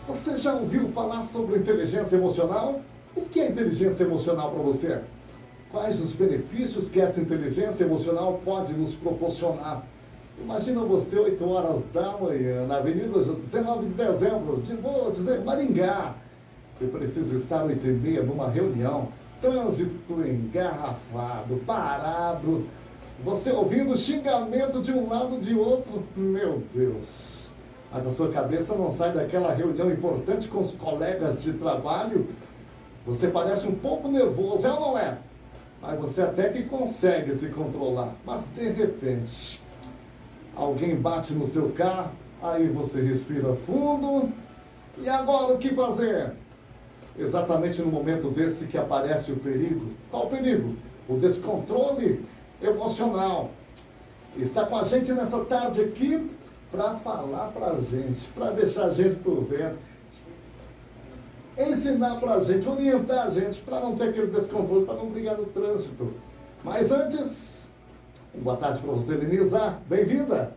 Você já ouviu falar sobre inteligência emocional? O que é inteligência emocional para você? Quais os benefícios que essa inteligência emocional pode nos proporcionar? Imagina você 8 horas da manhã, na Avenida 19 de Dezembro, vou dizer, Maringá. Eu preciso estar 8h30 numa reunião, trânsito engarrafado, parado, você ouvindo xingamento de um lado e de outro, meu Deus. Mas a sua cabeça não sai daquela reunião importante com os colegas de trabalho? Você parece um pouco nervoso, é ou não é? Mas você até que consegue se controlar. Mas de repente, alguém bate no seu carro, aí você respira fundo. E agora o que fazer? Exatamente no momento desse que aparece o perigo. Qual o perigo? O descontrole emocional. Está com a gente nessa tarde aqui para falar para a gente, para deixar a gente por dentro, ensinar para a gente, orientar a gente para não ter aquele descontrole, para não brigar no trânsito. Mas antes, boa tarde para você, Lenisa. Bem-vinda.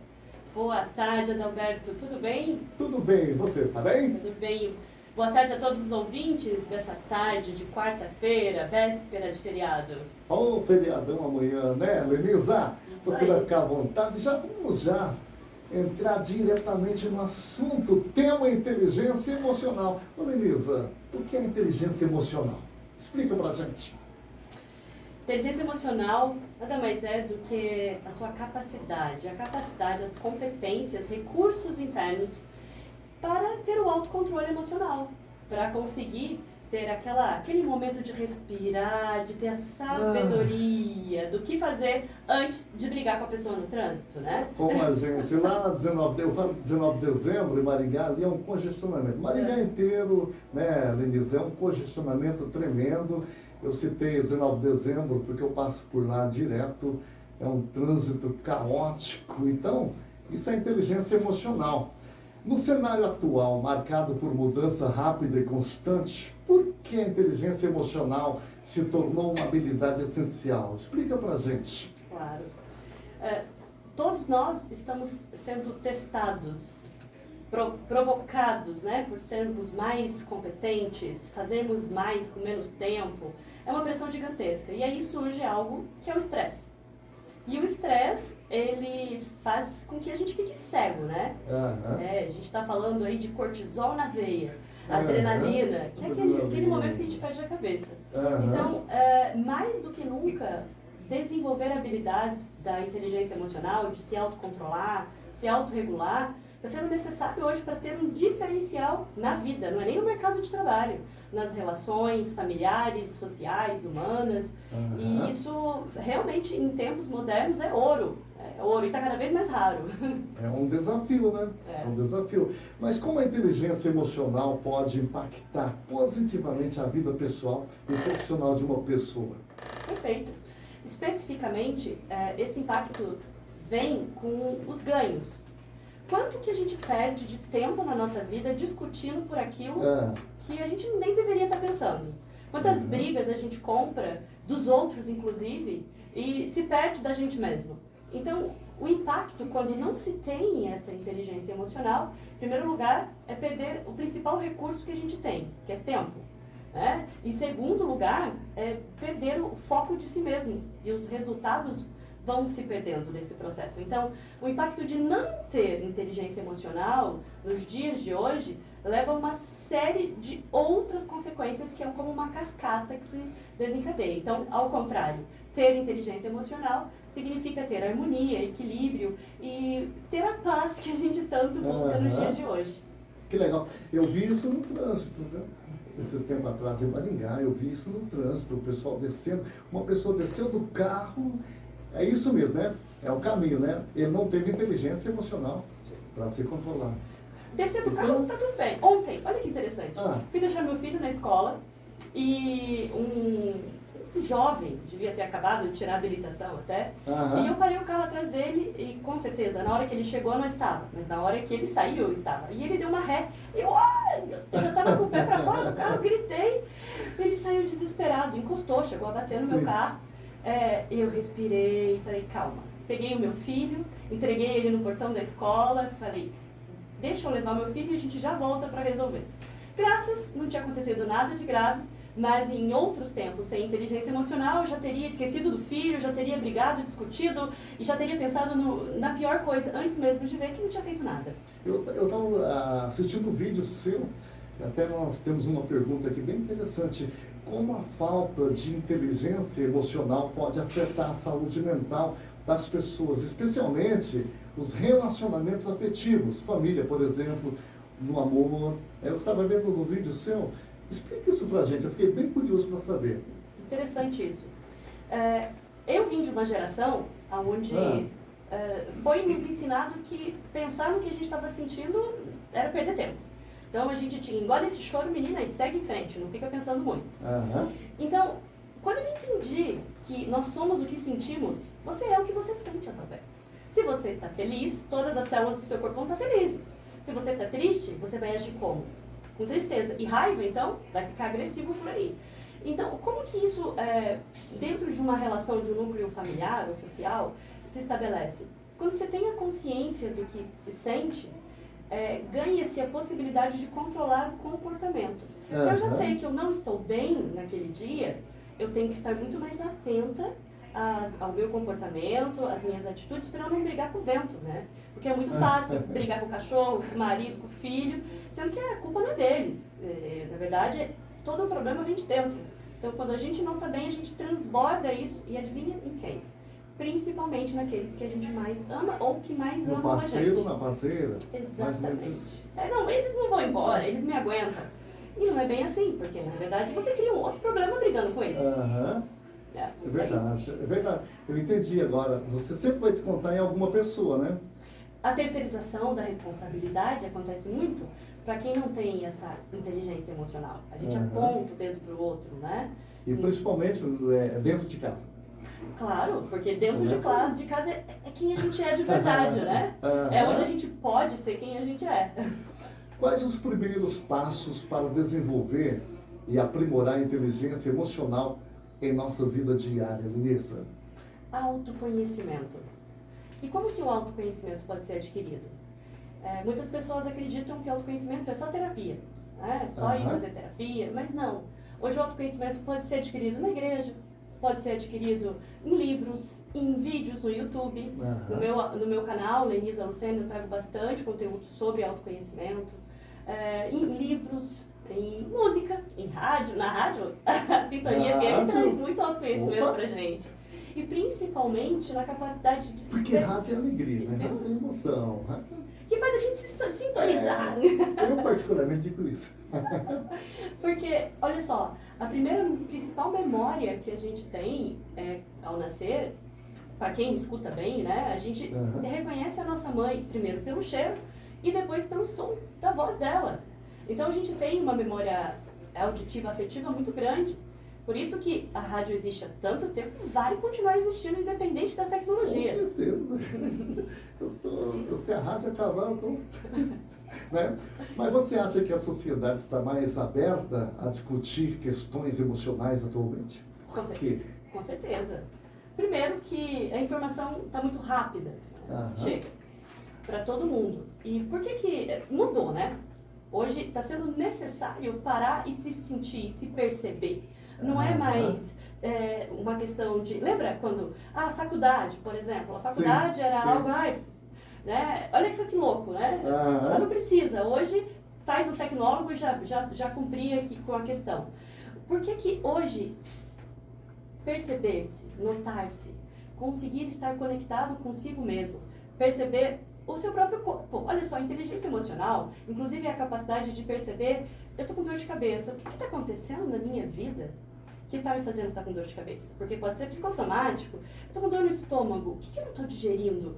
Boa tarde, Adalberto. Tudo bem? Tudo bem. E você, tá bem? Tudo bem. Boa tarde a todos os ouvintes dessa tarde de quarta-feira, véspera de feriado. Ó, feriadão amanhã, né, Lenisa? Você vai ficar à vontade. Vamos entrar diretamente no assunto, tema inteligência emocional. Ô, Lenisa, o que é inteligência emocional? Explica pra gente. Inteligência emocional nada mais é do que a sua capacidade, as competências, recursos internos para ter o autocontrole emocional, para conseguir ter aquele momento de respirar, de ter a sabedoria do que fazer antes de brigar com a pessoa no trânsito, né? Como a gente, lá na 19 de dezembro, em Maringá, ali é um congestionamento. Maringá inteiro, né, Lenise, é um congestionamento tremendo. Eu citei 19 de dezembro porque eu passo por lá direto, é um trânsito caótico. Então, isso é inteligência emocional. No cenário atual, marcado por mudança rápida e constante, por que a inteligência emocional se tornou uma habilidade essencial? Explica pra gente. Claro. Todos nós estamos sendo testados, provocados, né, por sermos mais competentes, fazermos mais com menos tempo. É uma pressão gigantesca. E aí surge algo que é o estresse. E o estresse, ele faz com que a gente fique cego, né? A gente está falando aí de cortisol na veia, adrenalina, que é aquele momento que a gente perde a cabeça. Então, mais do que nunca, desenvolver habilidades da inteligência emocional, de se autocontrolar, se autorregular, está sendo necessário hoje para ter um diferencial na vida, não é nem no mercado de trabalho, nas relações familiares, sociais, humanas. E isso realmente em tempos modernos é ouro e está cada vez mais raro. É um desafio, né? É um desafio. Mas como a inteligência emocional pode impactar positivamente a vida pessoal e profissional de uma pessoa? Perfeito. Especificamente, esse impacto vem com os ganhos. Quanto que a gente perde de tempo na nossa vida discutindo por aquilo que a gente nem deveria estar pensando? Quantas brigas a gente compra, dos outros inclusive, e se perde da gente mesmo? Então, o impacto, quando não se tem essa inteligência emocional, em primeiro lugar, é perder o principal recurso que a gente tem, que é tempo. Né? Em segundo lugar, é perder o foco de si mesmo, e os resultados vão se perdendo nesse processo. Então, o impacto de não ter inteligência emocional nos dias de hoje leva a uma série de outras consequências que é como uma cascata que se desencadeia. Então, ao contrário, ter inteligência emocional significa ter harmonia, equilíbrio e ter a paz que a gente tanto busca nos dias de hoje. Que legal. Eu vi isso no trânsito, viu? Esses tempos atrás em Maringá, eu vi isso no trânsito, o pessoal descendo, uma pessoa desceu do carro. É isso mesmo, né? É o caminho, né? Ele não teve inteligência emocional para se controlar. Descer do carro, tá tudo bem. Ontem, olha que interessante. Fui deixar meu filho na escola e um jovem, devia ter acabado de tirar a habilitação até, e eu parei o carro atrás dele e com certeza, na hora que ele chegou eu não estava, mas na hora que ele saiu eu estava. E ele deu uma ré, e eu já estava com o pé para fora do carro, gritei. Ele saiu desesperado, encostou, chegou a bater no meu carro. Eu respirei, falei, calma. Peguei o meu filho, entreguei ele no portão da escola, falei, deixa eu levar meu filho e a gente já volta para resolver. Não tinha acontecido nada de grave, mas em outros tempos, sem inteligência emocional, eu já teria esquecido do filho, já teria brigado, discutido e já teria pensado na pior coisa, antes mesmo de ver que não tinha feito nada. Eu estava assistindo um vídeo seu, até nós temos uma pergunta aqui bem interessante. Como a falta de inteligência emocional pode afetar a saúde mental das pessoas, especialmente os relacionamentos afetivos, família, por exemplo, no amor? Eu estava vendo no vídeo seu, explica isso pra gente, eu fiquei bem curioso para saber. Interessante isso. Eu vim de uma geração onde foi nos ensinado que pensar no que a gente estava sentindo era perder tempo. Então a gente tinha, engole esse choro, menina, e segue em frente, não fica pensando muito. Então, quando eu entendi que nós somos o que sentimos, você é o que você sente, Adalberto. Se você está feliz, todas as células do seu corpo vão estar felizes. Se você está triste, você vai agir como? Com tristeza. E raiva, então, vai ficar agressivo por aí. Então, como que isso, dentro de uma relação de um núcleo familiar ou social, se estabelece? Quando você tem a consciência do que se sente, ganha-se a possibilidade de controlar o comportamento. Se eu já sei que eu não estou bem naquele dia, eu tenho que estar muito mais atenta ao meu comportamento, às minhas atitudes, para eu não brigar com o vento, né? Porque é muito fácil brigar com o cachorro, com o marido, com o filho, sendo que a culpa não é deles. Na verdade, todo o problema vem de dentro. Então, quando a gente não está bem, a gente transborda isso e adivinha em quem? Principalmente naqueles que a gente mais ama ou que mais amam a gente. No parceiro, na parceira. Exatamente. Não, eles não vão embora, eles me aguentam. E não é bem assim, porque na verdade você cria um outro problema brigando com eles. É verdade, é verdade. Eu entendi agora. Você sempre vai descontar em alguma pessoa, né? A terceirização da responsabilidade acontece muito para quem não tem essa inteligência emocional. A gente aponta o dedo para o outro, né? E principalmente dentro de casa. Claro, porque dentro de casa é quem a gente é de verdade, né? É onde a gente pode ser quem a gente é. Quais os primeiros passos para desenvolver e aprimorar a inteligência emocional em nossa vida diária, Lenissa? Autoconhecimento. E como que o autoconhecimento pode ser adquirido? Muitas pessoas acreditam que autoconhecimento é só terapia, né? Só ir fazer terapia, mas não. Hoje o autoconhecimento pode ser adquirido na igreja, pode ser adquirido em livros, em vídeos no YouTube. No meu canal, Lenisa Lucena, eu trago bastante conteúdo sobre autoconhecimento, em livros, em música, em rádio. Na rádio, a Sintonia FM traz muito autoconhecimento pra gente. E principalmente na capacidade de se... Porque rádio é alegria, né? Rádio é emoção. Que faz a gente se sintonizar. Eu particularmente digo isso. Porque, olha só, a principal memória que a gente tem ao nascer, para quem escuta bem, né? A gente reconhece a nossa mãe, primeiro pelo cheiro e depois pelo som da voz dela. Então a gente tem uma memória auditiva, afetiva muito grande. Por isso que a rádio existe há tanto tempo e vai continuar existindo independente da tecnologia. Com certeza. Se a rádio acabar, eu tô... né? Mas você acha que a sociedade está mais aberta a discutir questões emocionais atualmente? Por quê? Com certeza. Primeiro que a informação está muito rápida. Chega para todo mundo. E por que mudou, né? Hoje está sendo necessário parar e se sentir, se perceber. Não é mais uma questão de... Lembra quando... a faculdade, por exemplo. A faculdade era algo... né? Olha isso que louco, né? Você não precisa. Hoje faz um tecnólogo e já cumpria aqui com a questão. Por que hoje perceber-se, notar-se, conseguir estar conectado consigo mesmo, perceber o seu próprio corpo? Olha só, a inteligência emocional, inclusive a capacidade de perceber, eu tô com dor de cabeça, o que está acontecendo na minha vida que está me fazendo estar com dor de cabeça? Porque pode ser psicossomático, eu tô com dor no estômago, o que eu não estou digerindo?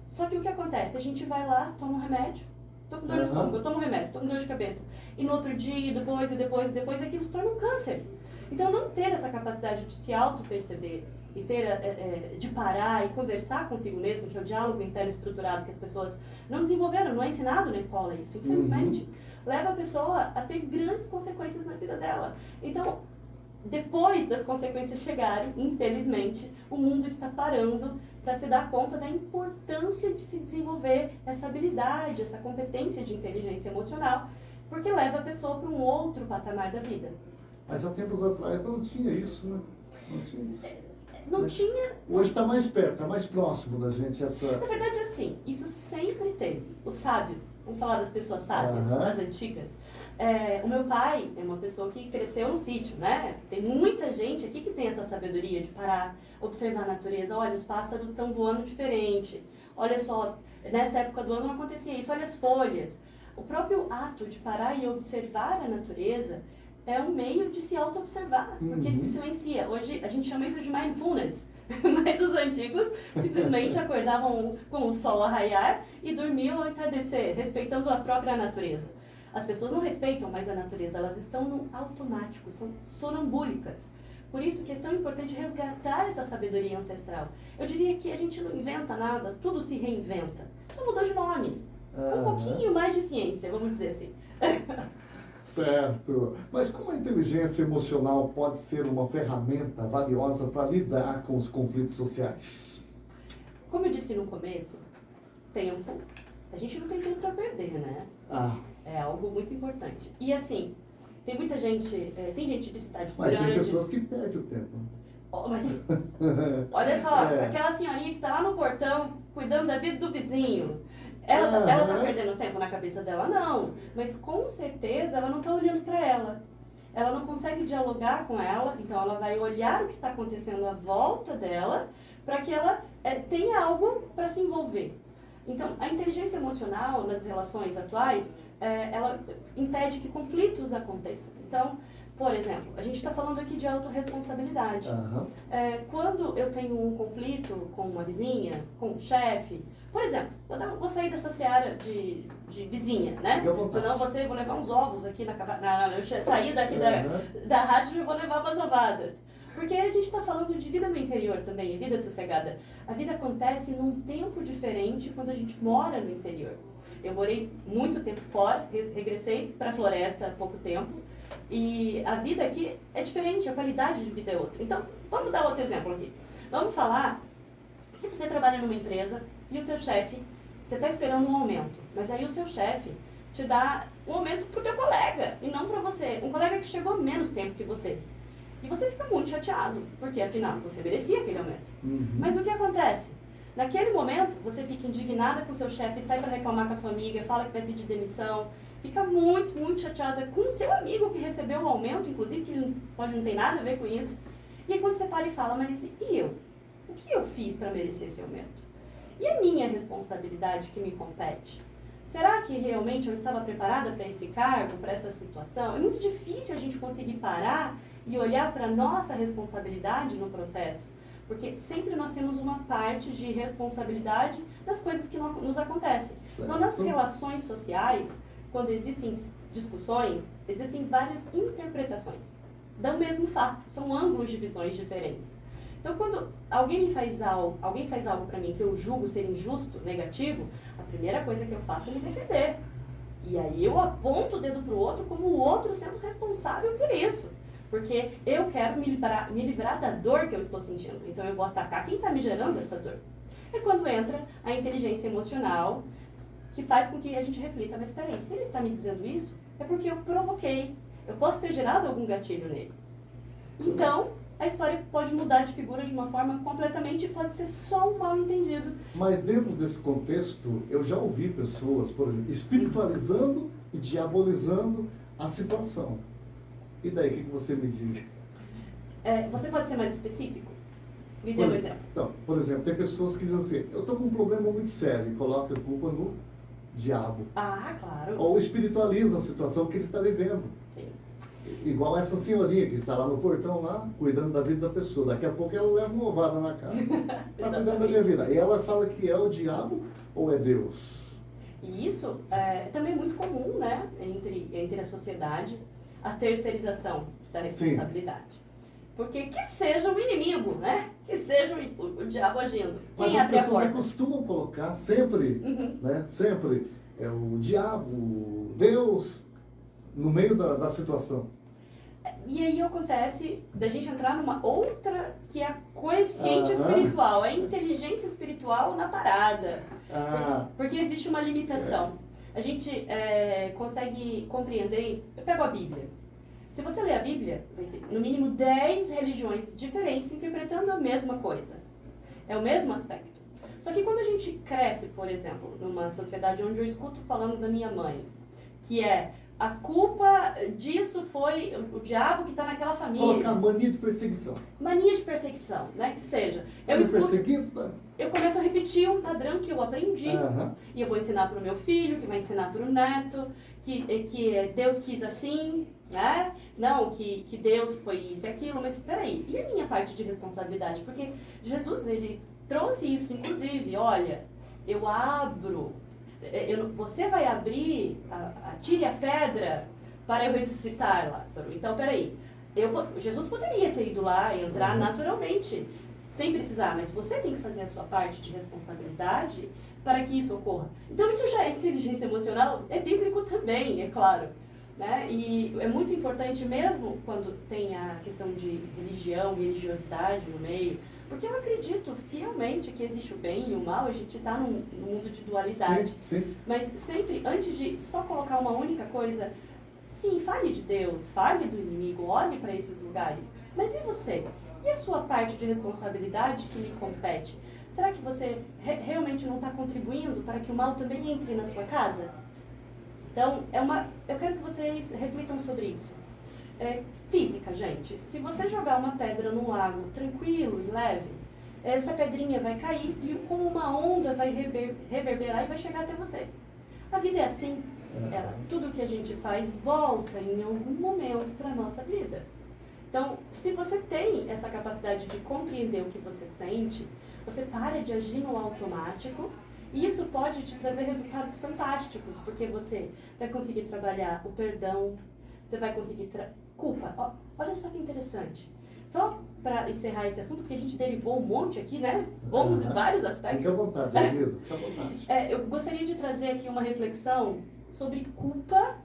Só que o que acontece? A gente vai lá, toma um remédio, tô com dor no estômago, eu tomo um remédio, tô com dor de cabeça. E no outro dia, depois, aquilo se torna um câncer. Então, não ter essa capacidade de se auto-perceber e ter, de parar e conversar consigo mesmo, que é o diálogo interno estruturado que as pessoas não desenvolveram, não é ensinado na escola isso, infelizmente, leva a pessoa a ter grandes consequências na vida dela. Então, depois das consequências chegarem, infelizmente, o mundo está parando para se dar conta da importância de se desenvolver essa habilidade, essa competência de inteligência emocional, porque leva a pessoa para um outro patamar da vida. Mas há tempos atrás não tinha isso, né? Não tinha isso. Não tinha... Hoje está mais perto, está mais próximo da gente essa... Na verdade, assim, isso sempre teve. Os sábios, vamos falar das pessoas sábias, das antigas. O meu pai é uma pessoa que cresceu no sítio, né? Tem muita gente aqui que tem essa sabedoria de parar, observar a natureza. Olha, os pássaros estão voando diferente. Olha só, nessa época do ano não acontecia isso. Olha as folhas. O próprio ato de parar e observar a natureza é um meio de se auto-observar, porque se silencia. Hoje a gente chama isso de mindfulness, mas os antigos simplesmente acordavam com o sol a raiar e dormiam ao entardecer, respeitando a própria natureza. As pessoas não respeitam mais a natureza, elas estão no automático, são sonambúlicas. Por isso que é tão importante resgatar essa sabedoria ancestral. Eu diria que a gente não inventa nada, tudo se reinventa. Só mudou de nome. Um pouquinho mais de ciência, vamos dizer assim. Certo. Mas como a inteligência emocional pode ser uma ferramenta valiosa para lidar com os conflitos sociais? Como eu disse no começo, tempo. A gente não tem tempo para perder, né? É algo muito importante. E assim, tem muita gente, tem gente de cidade grande... Mas tem pessoas que perdem o tempo. Mas, olha só, aquela senhorinha que está lá no portão, cuidando da vida do vizinho. Ela tá perdendo tempo na cabeça dela? Não. Mas com certeza ela não está olhando para ela. Ela não consegue dialogar com ela, então ela vai olhar o que está acontecendo à volta dela para que ela tenha algo para se envolver. Então, a inteligência emocional nas relações atuais, ela impede que conflitos aconteçam. Então, por exemplo, a gente está falando aqui de autorresponsabilidade. Quando eu tenho um conflito com uma vizinha, com um chefe, por exemplo, vou sair dessa seara de vizinha, né? Senão vou levar uns ovos aqui eu sair daqui da rádio e vou levar umas ovadas. Porque a gente está falando de vida no interior também, vida sossegada. A vida acontece num tempo diferente quando a gente mora no interior. Eu morei muito tempo fora, regressei para a floresta há pouco tempo. E a vida aqui é diferente, a qualidade de vida é outra. Então, vamos dar outro exemplo aqui. Vamos falar que você trabalha numa empresa e o teu chefe, você está esperando um aumento, mas aí o seu chefe te dá um aumento para o teu colega e não para você. Um colega que chegou menos tempo que você. E você fica muito chateado, porque afinal você merecia aquele aumento. Mas o que acontece? Naquele momento, você fica indignada com o seu chefe, sai para reclamar com a sua amiga, fala que vai pedir demissão, fica muito, muito chateada com o seu amigo que recebeu o aumento, inclusive, que pode não ter nada a ver com isso. E aí quando você para e fala, mas e eu? O que eu fiz para merecer esse aumento? E a minha responsabilidade que me compete? Será que realmente eu estava preparada para esse cargo, para essa situação? É muito difícil a gente conseguir parar e olhar para a nossa responsabilidade no processo, porque sempre nós temos uma parte de responsabilidade das coisas que nos acontecem. Certo. Então, nas relações sociais, quando existem discussões, existem várias interpretações do mesmo fato, são ângulos de visões diferentes. Então, quando alguém faz algo para mim que eu julgo ser injusto, negativo, a primeira coisa que eu faço é me defender. E aí eu aponto o dedo para o outro como o outro sendo responsável por isso. Porque eu quero me livrar da dor que eu estou sentindo. Então eu vou atacar quem está me gerando essa dor. É quando entra a inteligência emocional, que faz com que a gente reflita, mas peraí, se ele está me dizendo isso, é porque eu provoquei. Eu posso ter gerado algum gatilho nele. Então, a história pode mudar de figura de uma forma completamente, pode ser só um mal-entendido. Mas dentro desse contexto, eu já ouvi pessoas, por exemplo, espiritualizando e diabolizando a situação. E daí, o que você me diz? Você pode ser mais específico? Me dê um exemplo. Então, por exemplo, tem pessoas que dizem assim, eu estou com um problema muito sério e colocam a culpa no diabo. Claro. Ou espiritualiza a situação que ele está vivendo. Sim. Igual essa senhorinha que está lá no portão, lá, cuidando da vida da pessoa. Daqui a pouco ela leva uma ovada na cara. Está cuidando da minha vida. E ela fala que é o diabo ou é Deus? E isso é também muito comum, né, entre a sociedade, a terceirização da responsabilidade. Sim. Porque que seja o inimigo, né? Que seja o diabo agindo. Mas as pessoas acostumam colocar sempre, né? Sempre o diabo, Deus, no meio da situação. E aí acontece da gente entrar numa outra, que é a coeficiente espiritual, a inteligência espiritual na parada. Porque existe uma limitação. A gente consegue compreender... Eu pego a Bíblia. Se você ler a Bíblia, vai ter no mínimo 10 religiões diferentes interpretando a mesma coisa. É o mesmo aspecto. Só que quando a gente cresce, por exemplo, numa sociedade onde eu escuto falando da minha mãe, que é a culpa disso foi o diabo que está naquela família. Colocar mania de perseguição. Mania de perseguição, né? Que seja. Eu começo a repetir um padrão que eu aprendi. E eu vou ensinar para o meu filho, que vai ensinar para o neto, que Deus quis assim, né? Não, que Deus foi isso e aquilo, mas peraí, e a minha parte de responsabilidade? Porque Jesus, ele trouxe isso, inclusive, olha, eu abro, você vai abrir, atire a pedra para eu ressuscitar, Lázaro. Então, peraí, Jesus poderia ter ido lá e entrar naturalmente, sem precisar, mas você tem que fazer a sua parte de responsabilidade para que isso ocorra. Então, isso já é inteligência emocional, é bíblico também, é claro. Né? E é muito importante mesmo quando tem a questão de religião, religiosidade no meio, porque eu acredito fielmente que existe o bem e o mal, a gente está num mundo de dualidade. Sim. Mas sempre, antes de só colocar uma única coisa, sim, fale de Deus, fale do inimigo, olhe para esses lugares. Mas e você? E a sua parte de responsabilidade que lhe compete? Será que você realmente não está contribuindo para que o mal também entre na sua casa? Então, eu quero que vocês reflitam sobre isso. Física, gente. Se você jogar uma pedra num lago tranquilo e leve, essa pedrinha vai cair e com uma onda vai reverberar e vai chegar até você. A vida é assim. Tudo que a gente faz volta em algum momento para a nossa vida. Então, se você tem essa capacidade de compreender o que você sente, você para de agir no automático. E isso pode te trazer resultados fantásticos, porque você vai conseguir trabalhar o perdão, você vai conseguir... Culpa. Olha só que interessante. Só para encerrar esse assunto, porque a gente derivou um monte aqui, né? Vamos em vários aspectos. Fica à vontade, Elisa, fica à vontade. Eu gostaria de trazer aqui uma reflexão sobre culpa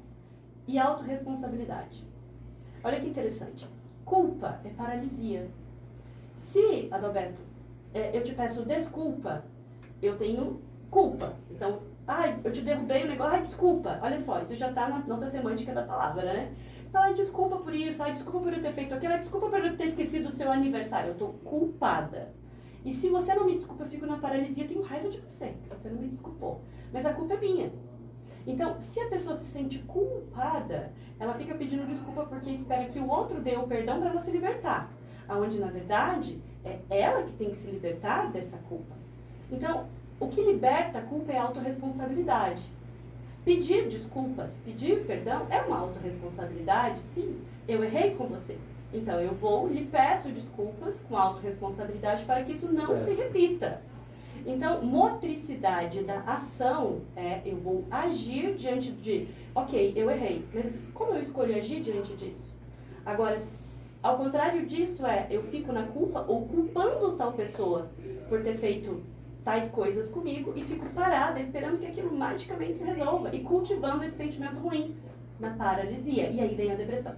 e autorresponsabilidade. Olha que interessante. Culpa é paralisia. Se, Adalberto, eu te peço desculpa, eu tenho culpa. Então, eu te derrubei o negócio, desculpa. Olha só, isso já está na nossa semântica da palavra, né? Então, desculpa por isso, desculpa por eu ter feito aquilo, desculpa por eu ter esquecido o seu aniversário. Eu estou culpada. E se você não me desculpa, eu fico na paralisia, eu tenho raiva de você, que você não me desculpou. Mas a culpa é minha. Então, se a pessoa se sente culpada, ela fica pedindo desculpa porque espera que o outro dê o perdão para ela se libertar. Aonde, na verdade, é ela que tem que se libertar dessa culpa. Então, o que liberta a culpa é a autorresponsabilidade. Pedir desculpas, pedir perdão é uma autorresponsabilidade, sim. Eu errei com você. Então, eu lhe peço desculpas com autorresponsabilidade para que isso não se repita. Então, motricidade da ação eu vou agir diante de, ok, eu errei, mas como eu escolho agir diante disso? Agora, ao contrário disso eu fico na culpa ou culpando tal pessoa por ter feito tais coisas comigo e fico parada esperando que aquilo magicamente se resolva e cultivando esse sentimento ruim na paralisia. E aí vem a depressão.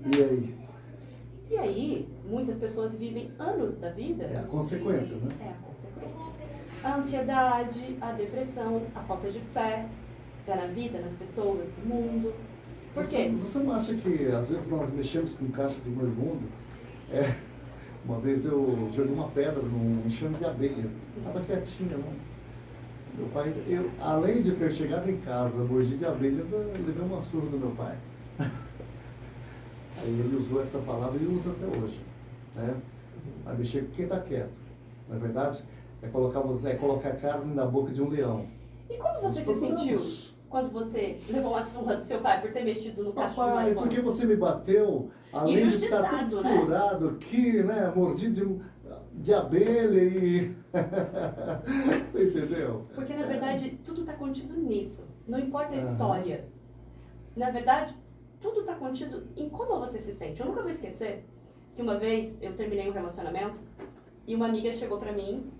E aí? E aí, muitas pessoas vivem anos da vida... É a consequência, né? É a consequência. A ansiedade, a depressão, a falta de fé na vida, nas pessoas, no mundo. Por quê? Você não acha que às vezes nós mexemos com caixa de moribundo? Uma vez eu joguei uma pedra num enxame de abelha. Estava quietinha, não. Meu pai, além de ter chegado em casa, mordi de abelha, eu levei uma surra do meu pai. Aí ele usou essa palavra e usa até hoje. Né? Aí mexer com quem está quieto. Na verdade, é colocar carne na boca de um leão. E como você se sentiu quando você levou uma surra do seu pai por ter mexido no cacho de marihuana? Porque você me bateu, além de estar tudo furado aqui, né? Mordido de abelha e... Você entendeu? Porque, na verdade, tudo está contido nisso. Não importa a história. Na verdade, tudo está contido em como você se sente. Eu nunca vou esquecer que uma vez eu terminei um relacionamento e uma amiga chegou pra mim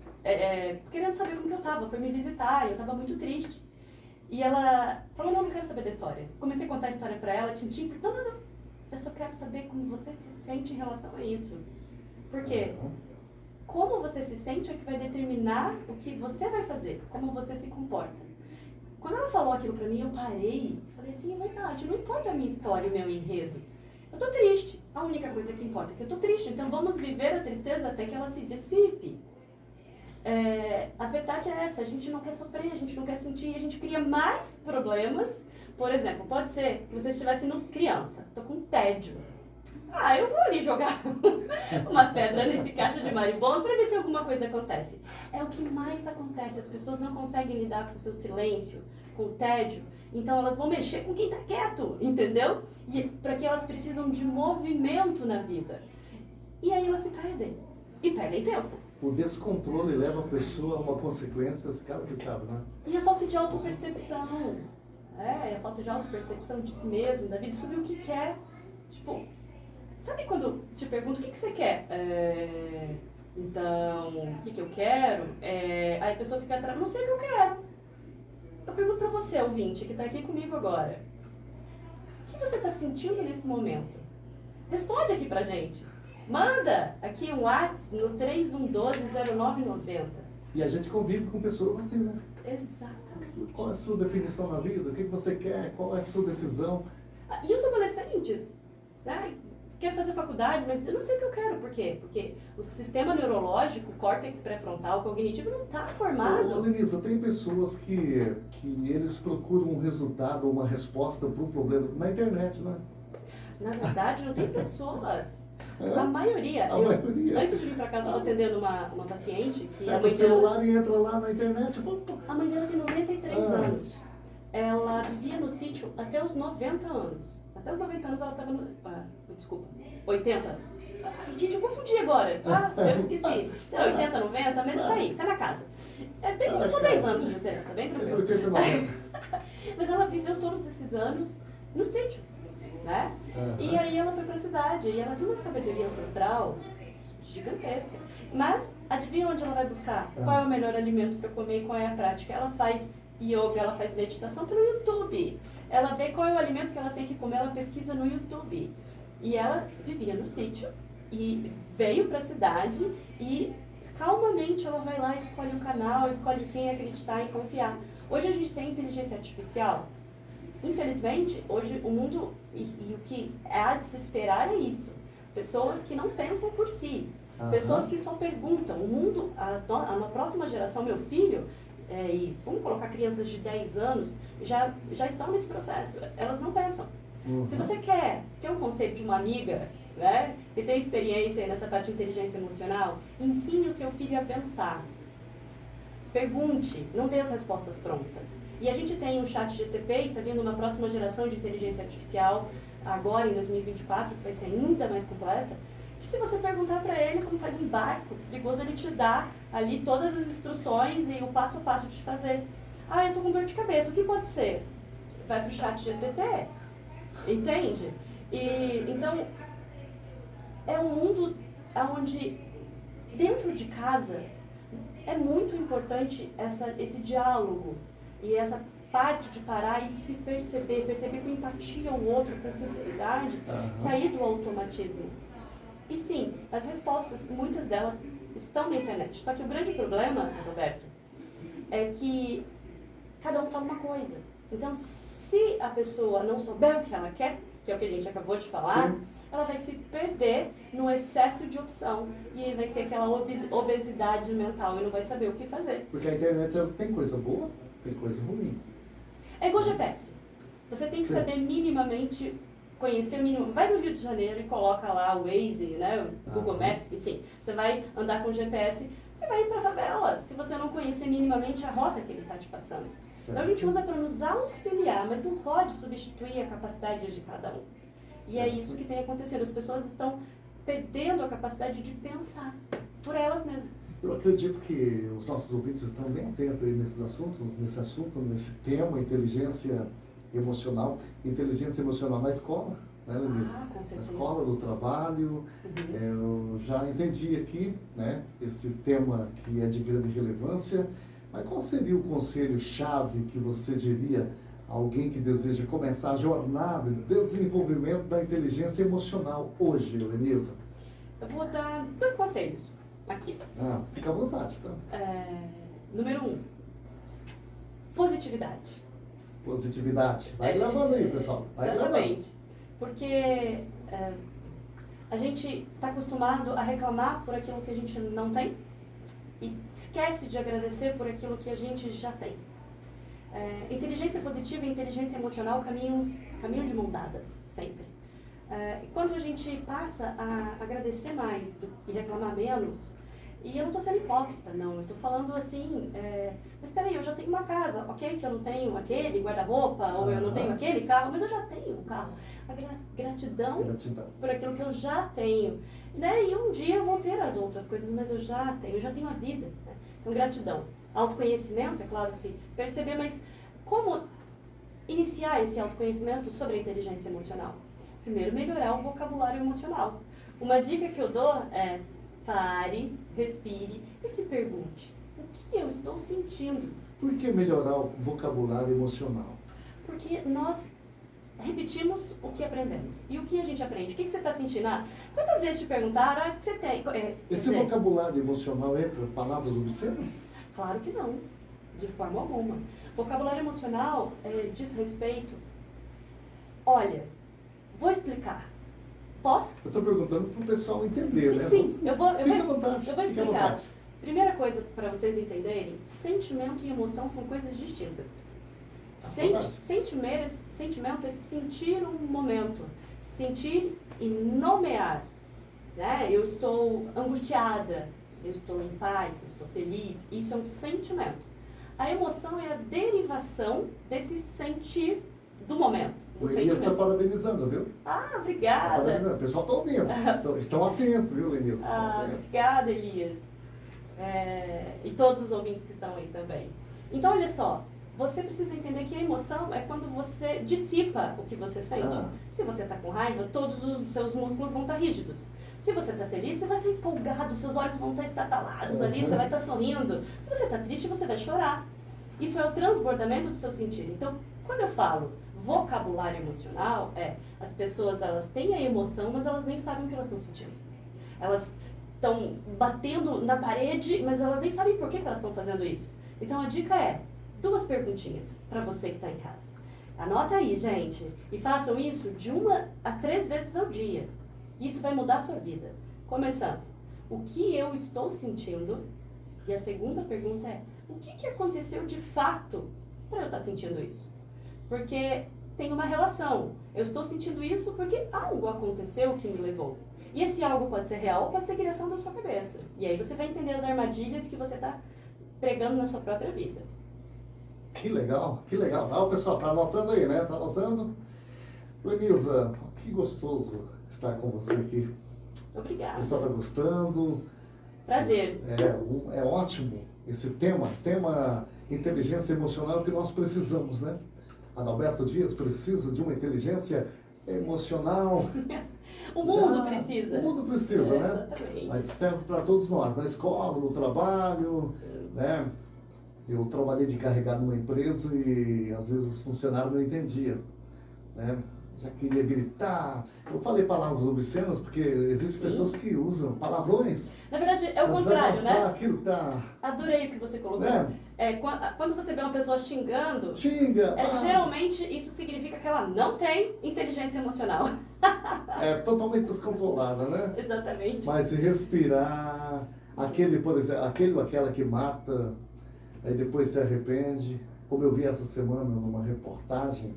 querendo saber como que eu tava. Foi me visitar e eu tava muito triste. E ela falou, não quero saber da história. Comecei a contar a história pra ela, tintim, não. Eu só quero saber como você se sente em relação a isso. Porque como você se sente é que vai determinar o que você vai fazer, como você se comporta. Quando ela falou aquilo pra mim, eu parei, falei assim, é verdade, não importa a minha história, o meu enredo. Eu tô triste, a única coisa que importa é que eu tô triste, então vamos viver a tristeza até que ela se dissipe. A verdade é essa, a gente não quer sofrer, a gente não quer sentir, a gente cria mais problemas. Por exemplo, pode ser que você estivesse criança, tô com tédio. Eu vou ali jogar uma pedra nesse caixa de marimbondo para ver se alguma coisa acontece. É o que mais acontece, as pessoas não conseguem lidar com o seu silêncio, com o tédio, então elas vão mexer com quem está quieto, entendeu? E para que elas precisam de movimento na vida. E aí elas se perdem, e perdem tempo. O descontrole leva a pessoa a uma consequência escalpicável, né? E a falta de autopercepção, a falta de autopercepção de si mesmo, da vida, sobre o que quer, tipo... Sabe quando te pergunto o que você quer? Então, o que eu quero? Aí a pessoa fica atrás, não sei o que eu quero. Eu pergunto pra você, ouvinte, que tá aqui comigo agora. O que você tá sentindo nesse momento? Responde aqui pra gente. Manda aqui um WhatsApp no 3112-0990. E a gente convive com pessoas assim, né? Exatamente. Qual é a sua definição na vida? O que você quer? Qual é a sua decisão? E os adolescentes? Né? Quero fazer faculdade, mas eu não sei o que eu quero. Por quê? Porque o sistema neurológico, o córtex pré-frontal, cognitivo, não está formado. Lenisa, tem pessoas que eles procuram um resultado, uma resposta para um problema na internet, né? Na verdade, não tem pessoas. A maioria. Antes de vir para cá, eu estava atendendo uma paciente que Pega o celular e entra lá na internet. A mãe dela tem 93 anos. Ela vivia no sítio até os 90 anos. Até os 90 anos ela estava no... desculpa, 80 anos. Gente, eu confundi agora, tá? Eu esqueci. Sei lá, 80, 90, mas tá aí, tá na casa. São 10 anos de diferença, bem tranquilo. Mas ela viveu todos esses anos no sítio, né? E aí ela foi pra cidade, e ela tem uma sabedoria ancestral gigantesca. Mas, adivinha onde ela vai buscar? Qual é o melhor alimento para comer e qual é a prática? Ela faz yoga, ela faz meditação pelo YouTube. Ela vê qual é o alimento que ela tem que comer, ela pesquisa no YouTube. E ela vivia no sítio e veio para a cidade e calmamente ela vai lá, escolhe um canal, escolhe quem acreditar e confiar. Hoje a gente tem inteligência artificial. Infelizmente, hoje o mundo, e o que há de se esperar é isso. Pessoas que não pensam por si. Pessoas que só perguntam. O mundo, a próxima geração, meu filho... e vamos colocar crianças de 10 anos, já estão nesse processo, elas não pensam. Se você quer ter um conceito de uma amiga, né, que tem experiência nessa parte de inteligência emocional, ensine o seu filho a pensar. Pergunte, não dê as respostas prontas. E a gente tem um chat GTP e está vindo uma próxima geração de inteligência artificial, agora em 2024, que vai ser ainda mais completa, que se você perguntar para ele como faz um barco perigoso, ele te dá ali todas as instruções e o passo a passo de fazer. Eu tô com dor de cabeça, o que pode ser? Vai pro chat GTP, entende? Então, é um mundo onde, dentro de casa, é muito importante esse diálogo e essa parte de parar e se perceber com empatia o outro, com sinceridade, sair do automatismo. E sim, as respostas, muitas delas estão na internet. Só que o grande problema, Roberto, é que cada um fala uma coisa. Então, se a pessoa não souber o que ela quer, que é o que a gente acabou de falar, ela vai se perder no excesso de opção. E vai ter aquela obesidade mental e não vai saber o que fazer. Porque a internet tem coisa boa, tem coisa ruim. É igual GPS. Você tem que saber minimamente... conhecer o mínimo, vai no Rio de Janeiro e coloca lá o Waze, né, o Google Maps, enfim, você vai andar com o GPS, você vai ir para a favela, se você não conhecer minimamente a rota que ele está te passando. Certo. Então a gente usa para nos auxiliar, mas não pode substituir a capacidade de cada um. Certo. E é isso que tem acontecido, as pessoas estão perdendo a capacidade de pensar por elas mesmas. Eu acredito que os nossos ouvintes estão bem atentos aí nesse assunto, nesse tema, inteligência emocional na escola, né, Lenisa? Com certeza. Na escola, no trabalho. Eu já entendi aqui, né, esse tema que é de grande relevância, mas qual seria o conselho-chave que você diria alguém que deseja começar a jornada de desenvolvimento da inteligência emocional hoje, Lenisa? Eu vou dar 2 conselhos aqui. Fica à vontade, tá? Número 1, positividade. Positividade. Vai gravando aí, pessoal. Vai Exatamente. gravando. Porque a gente está acostumado a reclamar por aquilo que a gente não tem e esquece de agradecer por aquilo que a gente já tem. Inteligência positiva e inteligência emocional caminham de mão dadas, sempre. E quando a gente passa a agradecer mais e reclamar menos, e eu não estou sendo hipócrita, não, eu estou falando assim, mas peraí, eu já tenho uma casa, ok, que eu não tenho aquele guarda-roupa, ou eu não tenho aquele carro, mas eu já tenho um carro. A gratidão por aquilo que eu já tenho, né? E um dia eu vou ter as outras coisas, mas eu já tenho a vida, né? Então, gratidão. Autoconhecimento, é claro, se perceber, mas como iniciar esse autoconhecimento sobre a inteligência emocional? Primeiro, melhorar o vocabulário emocional. Uma dica que eu dou é: pare, respire e se pergunte: o que eu estou sentindo? Por que melhorar o vocabulário emocional? Porque nós repetimos o que aprendemos. E o que a gente aprende? O que você está sentindo? Quantas vezes te perguntaram o que você tem? Esse vocabulário emocional entra palavras obscenas? Claro que não, de forma alguma. Vocabulário emocional diz respeito... Olha, vou explicar. Posso? Eu estou perguntando para o pessoal entender, sim, né? Sim, Fique à vontade. Eu vou explicar. Primeira coisa para vocês entenderem, sentimento e emoção são coisas distintas. Sentimento é sentir um momento, sentir e nomear. Né? Eu estou angustiada, eu estou em paz, eu estou feliz. Isso é um sentimento. A emoção é a derivação desse sentir do momento. O Elias está parabenizando, viu? Obrigada. O pessoal está ouvindo. Estão atentos, viu, Elias? Obrigada, Elias. E todos os ouvintes que estão aí também. Então, olha só. Você precisa entender que a emoção é quando você dissipa o que você sente. Se você está com raiva, todos os seus músculos vão estar rígidos. Se você está feliz, você vai estar empolgado, seus olhos vão estar estatalados ali, você vai estar sorrindo. Se você está triste, você vai chorar. Isso é o transbordamento do seu sentir. Então, quando eu falo vocabulário emocional, as pessoas elas têm a emoção, mas elas nem sabem o que elas estão sentindo. Elas estão batendo na parede, mas elas nem sabem por que elas estão fazendo isso. Então, a dica é 2 perguntinhas para você que está em casa. Anota aí, gente, e façam isso de 1 a 3 vezes ao dia. Isso vai mudar a sua vida. Começando, o que eu estou sentindo? E a segunda pergunta é, o que aconteceu de fato para eu estar sentindo isso? Porque tem uma relação. Eu estou sentindo isso porque algo aconteceu que me levou. E esse algo pode ser real ou pode ser criação da sua cabeça. E aí você vai entender as armadilhas que você está pregando na sua própria vida. Que legal, que legal. O pessoal está anotando aí, né? Está anotando. Lenisa, que gostoso estar com você aqui. Obrigada. O pessoal está gostando. Prazer. É ótimo esse tema inteligência emocional que nós precisamos, né? Adalberto Dias precisa de uma inteligência emocional. O mundo precisa. O mundo precisa, né? Exatamente. Mas serve para todos nós, na escola, no trabalho, né? Eu trabalhei de carregado numa empresa e às vezes os funcionários não entendiam, né? Já queria gritar. Eu falei palavras obscenas porque existem pessoas que usam palavrões. Na verdade, é o contrário, né? Aquilo que tá... Adorei o que você colocou. Quando você vê uma pessoa xingando, geralmente isso significa que ela não tem inteligência emocional. É totalmente descontrolada, né? Exatamente. Mas se respirar, por exemplo, aquele ou aquela que mata, aí depois se arrepende. Como eu vi essa semana numa reportagem,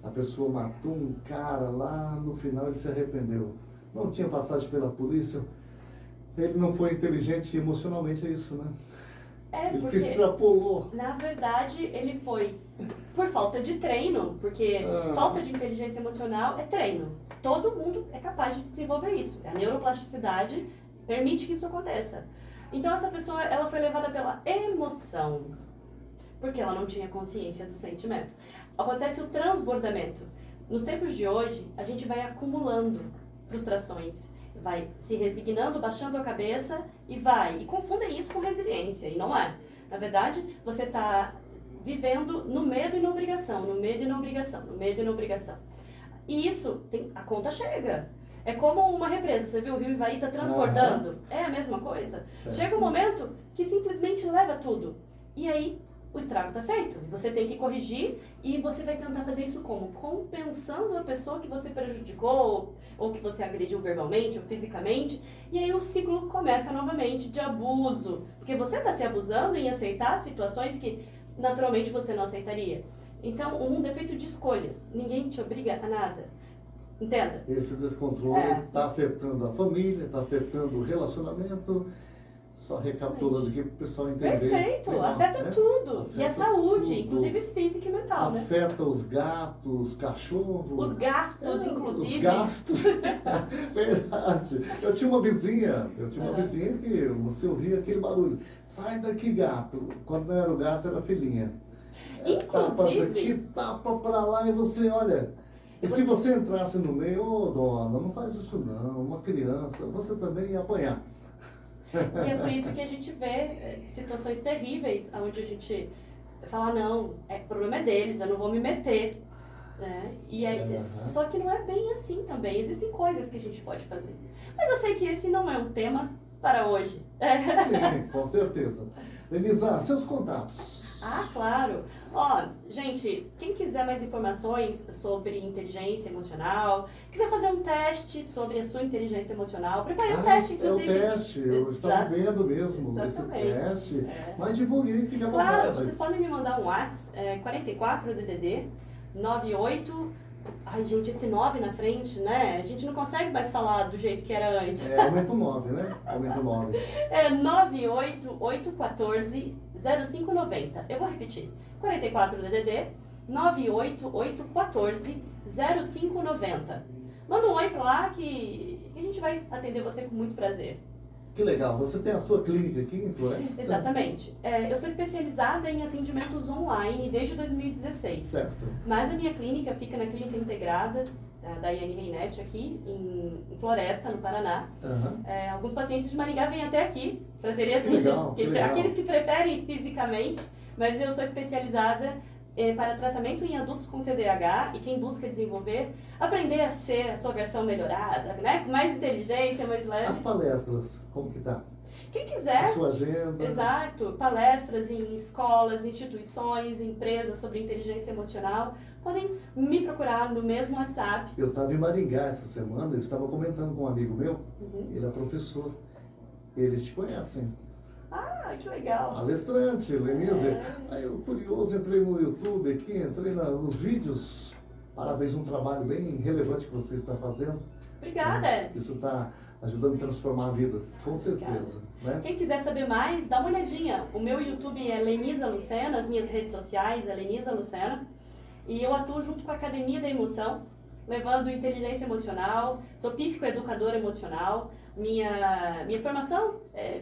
a pessoa matou um cara lá, no final ele se arrependeu. Não tinha passagem pela polícia. Ele não foi inteligente emocionalmente, é isso, né? Ele se extrapolou. Na verdade, ele foi por falta de treino, porque falta de inteligência emocional é treino. Todo mundo é capaz de desenvolver isso. A neuroplasticidade permite que isso aconteça. Então, essa pessoa ela foi levada pela emoção, porque ela não tinha consciência do sentimento. Acontece o transbordamento. Nos tempos de hoje, a gente vai acumulando frustrações, vai se resignando, baixando a cabeça e confundem isso com resiliência, e não é. Na verdade, você vivendo no medo e na obrigação, no medo e na obrigação, no medo e na obrigação. E isso, a conta chega. É como uma represa, você viu o Rio Ivaí está transbordando? É a mesma coisa. Certo. Chega um momento que simplesmente leva tudo. E aí, o estrago está feito. Você tem que corrigir e você vai tentar fazer isso como? Compensando a pessoa que você prejudicou, ou que você agrediu verbalmente ou fisicamente. E aí o ciclo começa novamente de abuso. Porque você está se abusando em aceitar situações que naturalmente você não aceitaria. Então, o mundo é feito de escolhas. Ninguém te obriga a nada. Entenda? Esse descontrole está afetando a família, está afetando o relacionamento. Só recapitulando aqui para o pessoal entender. Perfeito, legal, afeta né? tudo. Afeta E a saúde, tudo. inclusive física e mental, né? Afeta os gatos, cachorros. Os gastos, inclusive. Os gastos. Verdade. Eu tinha uma vizinha que você ouvia aquele barulho. Sai daqui, gato. Quando não era o gato, era a filhinha. Inclusive. Tapa daqui, tapa pra lá e você olha. E se você entrasse no meio, dona, não faz isso não, uma criança, você também ia apanhar. E é por isso que a gente vê situações terríveis, onde a gente fala, não, o problema é deles, eu não vou me meter. Né? E aí, só que não é bem assim também, existem coisas que a gente pode fazer. Mas eu sei que esse não é um tema para hoje. Sim, com certeza. Elisa, seus contatos. Ah, claro. Ó, gente, quem quiser mais informações sobre inteligência emocional, quiser fazer um teste sobre a sua inteligência emocional, prepare um teste, inclusive. É o teste, eu estava vendo mesmo Exatamente. esse teste, mas divulguei, fica à Claro, vontade. vocês podem me mandar um WhatsApp, 44 DDD 98. Ai, gente, esse 9 na frente, né? A gente não consegue mais falar do jeito que era antes. Aumenta o 9, né? Aumenta o 9. 98814-0590. Eu vou repetir. 44 DDD 98814-0590. Manda um oi pra lá que a gente vai atender você com muito prazer. Que legal. Você tem a sua clínica aqui em Florença? Exatamente. Eu sou especializada em atendimentos online desde 2016. Certo. Mas a minha clínica fica na Clínica Integrada da Iane Reinete aqui em Floresta, no Paraná. Alguns pacientes de Maringá vêm até aqui para serem atendidos. Aqueles que preferem fisicamente, mas eu sou especializada para tratamento em adultos com TDAH e quem busca desenvolver, aprender a ser a sua versão melhorada, né? Com mais inteligência, mais leve. As palestras, como que tá? Quem quiser. A sua agenda. Exato. Palestras em escolas, instituições, empresas sobre inteligência emocional. Podem me procurar no mesmo WhatsApp. Eu estava em Maringá essa semana, eu estava comentando com um amigo meu, ele é professor. Eles te conhecem. Ah, que legal. Palestrante, Lenise. Aí eu, curioso, entrei no YouTube aqui, entrei nos vídeos. Parabéns, um trabalho bem relevante que você está fazendo. Obrigada. Isso está ajudando a transformar vidas, com certeza. Né? Quem quiser saber mais, dá uma olhadinha. O meu YouTube é Lenisa Lucena, as minhas redes sociais é Lenisa Lucena. E eu atuo junto com a Academia da Emoção, levando inteligência emocional. Sou psicoeducadora emocional. Minha formação é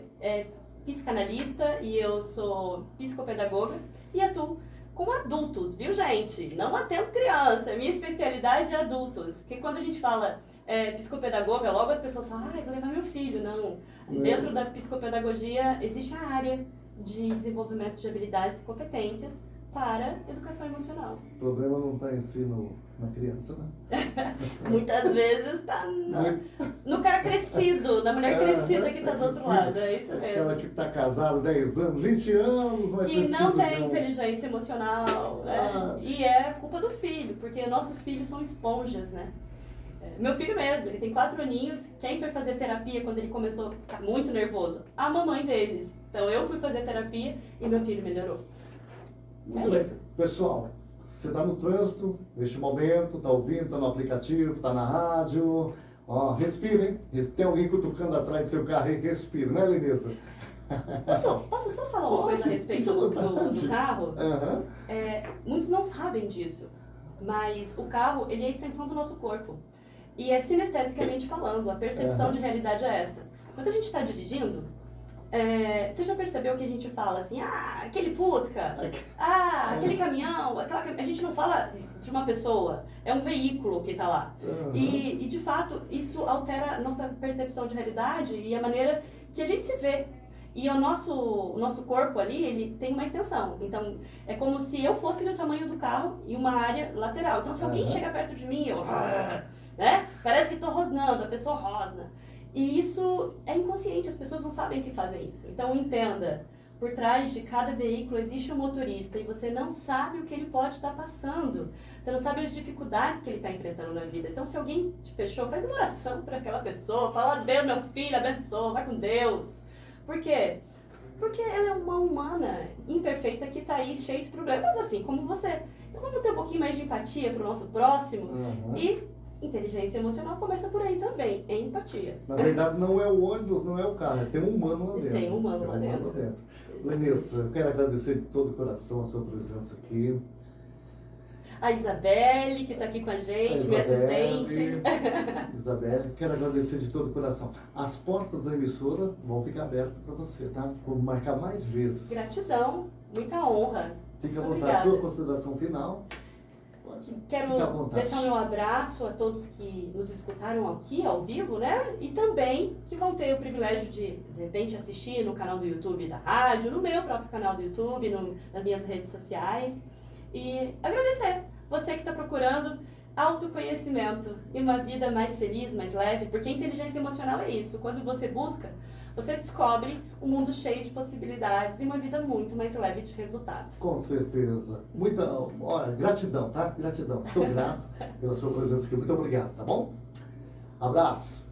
psicanalista e eu sou psicopedagoga e atuo com adultos, viu, gente? Não atendo criança, minha especialidade é adultos. Porque quando a gente fala psicopedagoga, logo as pessoas falam, vou levar meu filho. Não. Dentro da psicopedagogia existe a área de desenvolvimento de habilidades e competências para educação emocional. O problema não está em si na criança, né? Muitas vezes está no cara crescido, na mulher crescida que está do outro lado, é isso mesmo. Aquela que está casada 10 anos, 20 anos, mas que não tem inteligência emocional, né? E é culpa do filho, porque nossos filhos são esponjas, né? Meu filho mesmo, ele tem 4 aninhos, quem foi fazer terapia quando ele começou a ficar muito nervoso? A mamãe deles. Então eu fui fazer terapia e meu filho melhorou. Muito bem. Pessoal, você está no trânsito, neste momento, está ouvindo, está no aplicativo, está na rádio. Ó, respira, hein? Tem alguém cutucando atrás do seu carro aí, respira, né, Lenisa? Posso só falar uma coisa a respeito do carro? Muitos não sabem disso, mas o carro, ele é a extensão do nosso corpo. E é sinesteticamente falando, a percepção de realidade é essa. Quando a gente está dirigindo, você já percebeu que a gente fala assim, aquele Fusca, aquele caminhão, a gente não fala de uma pessoa, é um veículo que está lá. E de fato, isso altera a nossa percepção de realidade e a maneira que a gente se vê. E o nosso corpo ali, ele tem uma extensão. Então, é como se eu fosse do tamanho do carro e uma área lateral. Então, se alguém chega perto de mim, eu... né? Parece que estou rosnando, a pessoa rosna. E isso é inconsciente, as pessoas não sabem que fazem isso. Então, entenda, por trás de cada veículo existe um motorista e você não sabe o que ele pode estar passando. Você não sabe as dificuldades que ele está enfrentando na vida. Então, se alguém te fechou, faz uma oração para aquela pessoa. Fala, Deus, meu filho, abençoa, vai com Deus. Por quê? Porque ela é uma humana imperfeita que está aí cheia de problemas, assim como você. Então, vamos ter um pouquinho mais de empatia para o nosso próximo. E inteligência emocional começa por aí também, é empatia. Na verdade, não é o ônibus, não é o carro, tem um humano lá dentro. Tem um humano lá dentro. Lenilson, eu quero agradecer de todo o coração a sua presença aqui. A Isabelle, que está aqui com a gente, minha assistente. Isabelle, quero agradecer de todo o coração. As portas da emissora vão ficar abertas para você, tá? Vou marcar mais vezes. Gratidão, muita honra. Fique à vontade, sua consideração final. Quero deixar meu abraço a todos que nos escutaram aqui, ao vivo, né? E também que vão ter o privilégio de repente, assistir no canal do YouTube da rádio, no meu próprio canal do YouTube, nas minhas redes sociais. E agradecer você que está procurando autoconhecimento e uma vida mais feliz, mais leve, porque a inteligência emocional é isso. Quando você busca, você descobre um mundo cheio de possibilidades e uma vida muito mais leve de resultado. Com certeza. Olha, gratidão, tá? Gratidão. Estou grato pela sua presença aqui. Muito obrigado, tá bom? Abraço.